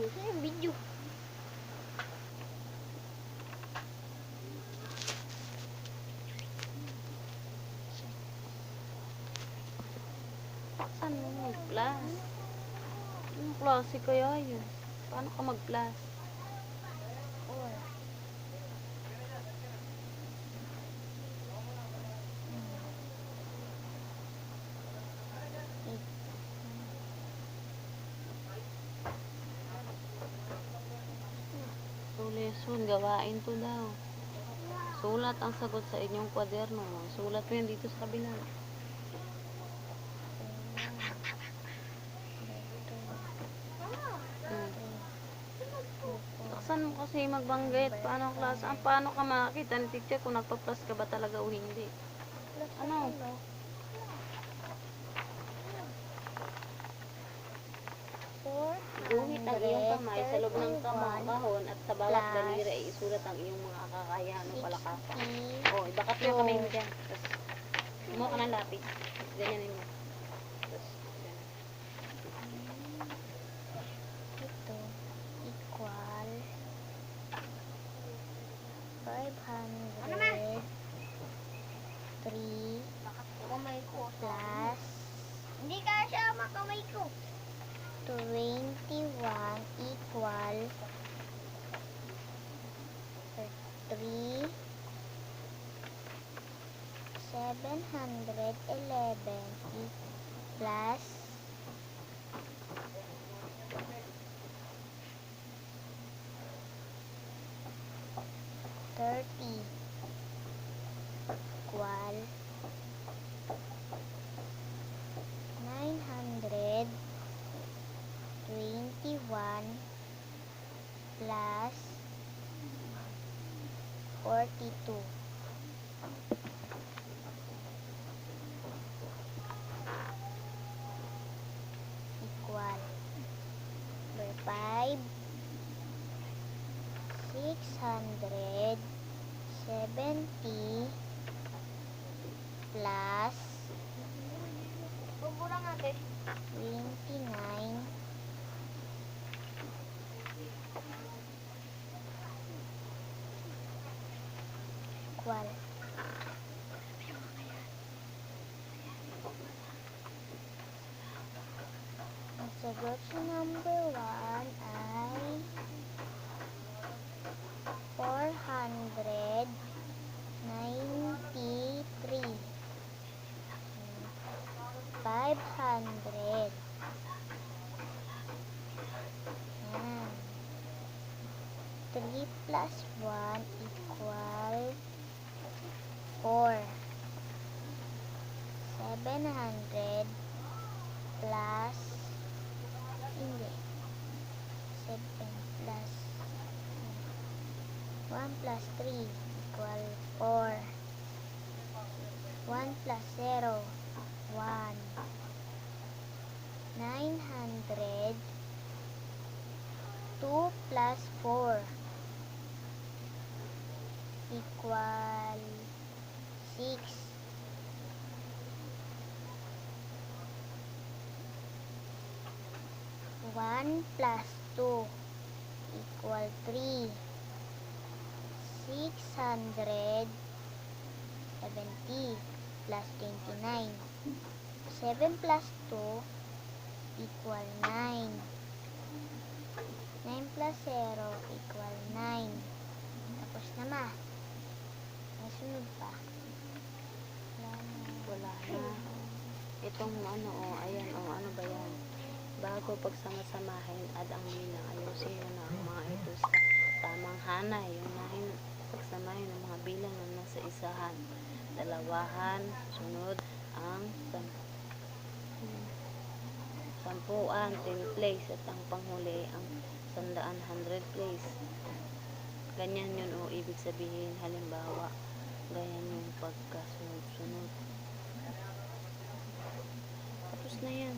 Saan yung video? Saan mo mag-plus? Anong klase kaya yun? Paano ka mag-plus? Or. So, lesson, gawain to daw. Sulat ang sagot sa inyong kwaderno. Sulat mo yan dito sa kabila. Taksan mo kasi magbanggit. Paano klase? Paano ka makakita ni teacher kung nagpa-plus ka ba talaga o hindi? Ano? Guhit ang iyong kamay sa loob ng kahon at sa bawat daliri ay isulat ang iyong mga kakayahan o palakasan. O, ibakat mo yung kamay mo dyan. Tapos, kumuha ka ng lapis. Ganyanin mo. Tapos, ganyan. Ito equal 503 plus hindi ka siya makamay ko 21 equal 3 711 plus 30 equal 921 plus 42 equal 5 670 plus 29 equal ang sagot sa number 1 ay 493 500 yan 3 plus 1 equal 4 700 plus hindi 7 plus 1 plus 3 equal 4 1 plus 0 1 900 2 plus 4 equal 6 1 plus 2 equal 3 670 plus 29 7 plus 2 equal 9 9 plus 0 equal 9 tapos na ma nasunod pa Wala na. Itong ano, ayan, ano ba yan? Bago pagsama-samahin at ang bilang, ayusin mo na ang mga ito sa tamang hanay. Unahin, pagsamahin ang mga bilang na nasa isahan. Dalawahan, sunod ang sampuan, 10 place, at ang panghuli, ang 100 place. Ganyan yun, o ibig sabihin, halimbawa, ganyan yung pagkasunod-sunod. Tapos na yan.